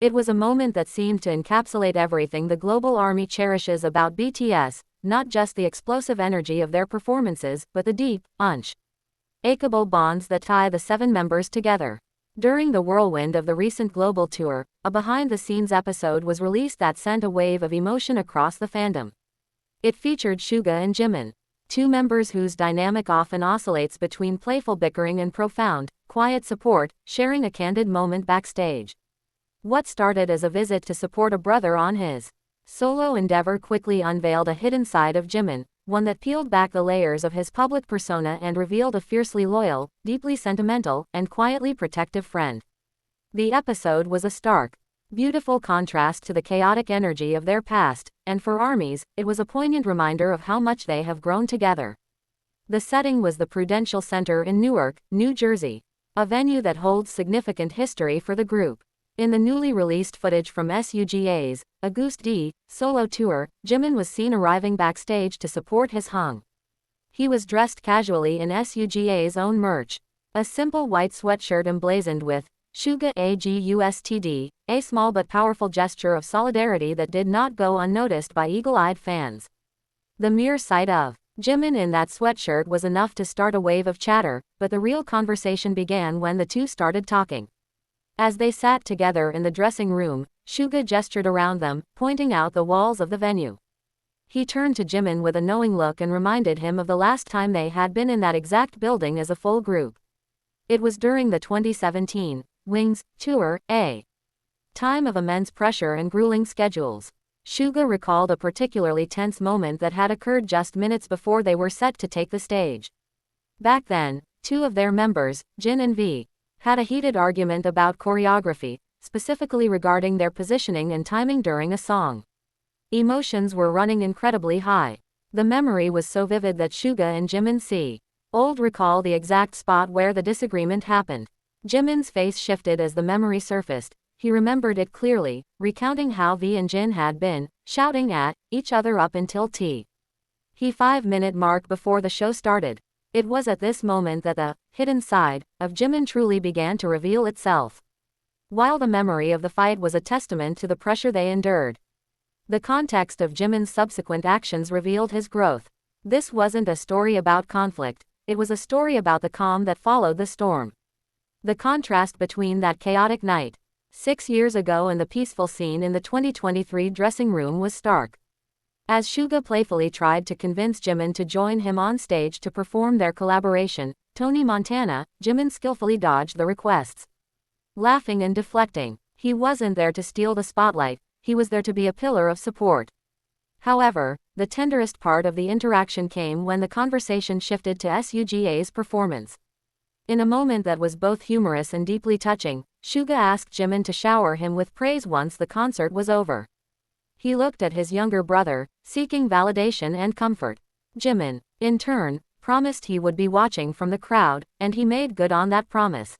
It was a moment that seemed to encapsulate everything the global army cherishes about BTS, not just the explosive energy of their performances, but the deep, unshakable bonds that tie the 7 members together. During the whirlwind of the recent global tour, a behind-the-scenes episode was released that sent a wave of emotion across the fandom. It featured SUGA and Jimin, 2 members whose dynamic often oscillates between playful bickering and profound, quiet support, sharing a candid moment backstage. What started as a visit to support a brother on his solo endeavor quickly unveiled a hidden side of Jimin, one that peeled back the layers of his public persona and revealed a fiercely loyal, deeply sentimental, and quietly protective friend. The episode was a stark, beautiful contrast to the chaotic energy of their past, and for ARMYs, it was a poignant reminder of how much they have grown together. The setting was the Prudential Center in Newark, New Jersey, a venue that holds significant history for the group. In the newly released footage from SUGA's August D solo tour, Jimin was seen arriving backstage to support his hung. He was dressed casually in SUGA's own merch, a simple white sweatshirt emblazoned with SUGA AGUSTD, a small but powerful gesture of solidarity that did not go unnoticed by eagle-eyed fans. The mere sight of Jimin in that sweatshirt was enough to start a wave of chatter, but the real conversation began when the two started talking. As they sat together in the dressing room, SUGA gestured around them, pointing out the walls of the venue. He turned to Jimin with a knowing look and reminded him of the last time they had been in that exact building as a full group. It was during the 2017 Wings tour, a time of immense pressure and grueling schedules. SUGA recalled a particularly tense moment that had occurred just minutes before they were set to take the stage. Back then, 2 of their members, Jin and V, had a heated argument about choreography, specifically regarding their positioning and timing during a song. Emotions were running incredibly high. The memory was so vivid that SUGA and Jimin old recall the exact spot where the disagreement happened. Jimin's face shifted as the memory surfaced. He remembered it clearly, recounting how V and Jin had been shouting at each other up until the 5-minute mark before the show started. It was at this moment that the hidden side of Jimin truly began to reveal itself. While the memory of the fight was a testament to the pressure they endured, the context of Jimin's subsequent actions revealed his growth. This wasn't a story about conflict, it was a story about the calm that followed the storm. The contrast between that chaotic night 6 years ago and the peaceful scene in the 2023 dressing room was stark. As SUGA playfully tried to convince Jimin to join him on stage to perform their collaboration, Tony Montana, Jimin skillfully dodged the requests. Laughing and deflecting, he wasn't there to steal the spotlight, he was there to be a pillar of support. However, the tenderest part of the interaction came when the conversation shifted to SUGA's performance. In a moment that was both humorous and deeply touching, SUGA asked Jimin to shower him with praise once the concert was over. He looked at his younger brother, seeking validation and comfort. Jimin, in turn, promised he would be watching from the crowd, and he made good on that promise.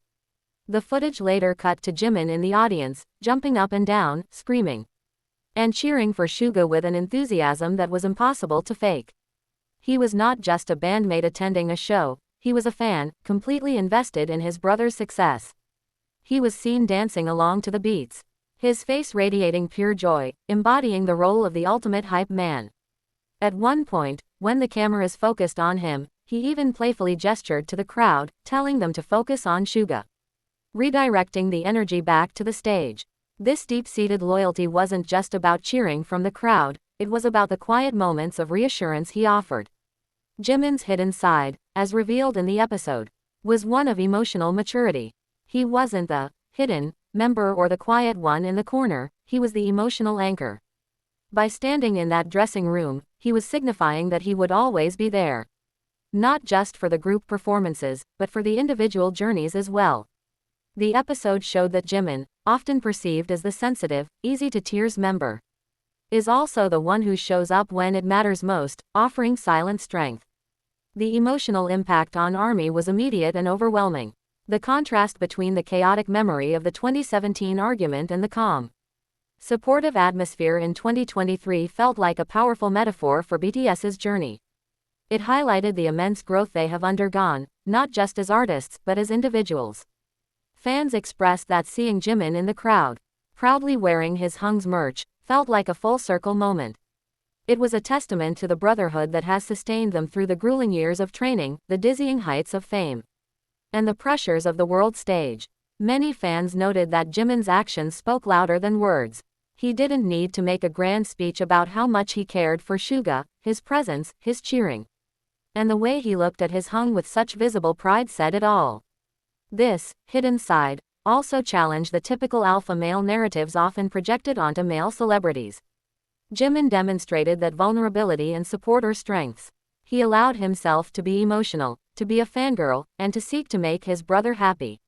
The footage later cut to Jimin in the audience, jumping up and down, screaming and cheering for SUGA with an enthusiasm that was impossible to fake. He was not just a bandmate attending a show, he was a fan, completely invested in his brother's success. He was seen dancing along to the beats, his face radiating pure joy, embodying the role of the ultimate hype man. At one point, when the cameras focused on him, he even playfully gestured to the crowd, telling them to focus on SUGA, redirecting the energy back to the stage. This deep-seated loyalty wasn't just about cheering from the crowd, it was about the quiet moments of reassurance he offered. Jimin's hidden side, as revealed in the episode, was one of emotional maturity. He wasn't the hidden member or the quiet one in the corner, he was the emotional anchor. By standing in that dressing room, he was signifying that he would always be there. Not just for the group performances, but for the individual journeys as well. The episode showed that Jimin, often perceived as the sensitive, easy-to-tears member, is also the one who shows up when it matters most, offering silent strength. The emotional impact on ARMY was immediate and overwhelming. The contrast between the chaotic memory of the 2017 argument and the calm, supportive atmosphere in 2023 felt like a powerful metaphor for BTS's journey. It highlighted the immense growth they have undergone, not just as artists but as individuals. Fans expressed that seeing Jimin in the crowd proudly wearing his Hung's merch, felt like a full-circle moment. It was a testament to the brotherhood that has sustained them through the grueling years of training, the dizzying heights of fame, and the pressures of the world stage. Many fans noted that Jimin's actions spoke louder than words. He didn't need to make a grand speech about how much he cared for SUGA, his presence, his cheering, and the way he looked at his Hung with such visible pride said it all. This hidden side also challenged the typical alpha male narratives often projected onto male celebrities. Jimin demonstrated that vulnerability and support are strengths. He allowed himself to be emotional, to be a fangirl, and to seek to make his brother happy.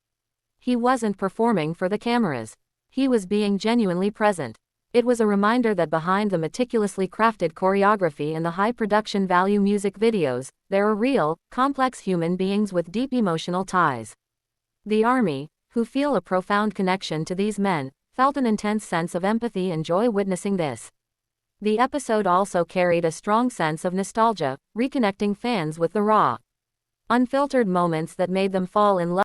He wasn't performing for the cameras. He was being genuinely present. It was a reminder that behind the meticulously crafted choreography and the high production value music videos, there are real, complex human beings with deep emotional ties. The ARMY, who feel a profound connection to these men, felt an intense sense of empathy and joy witnessing this. The episode also carried a strong sense of nostalgia, reconnecting fans with the raw, unfiltered moments that made them fall in love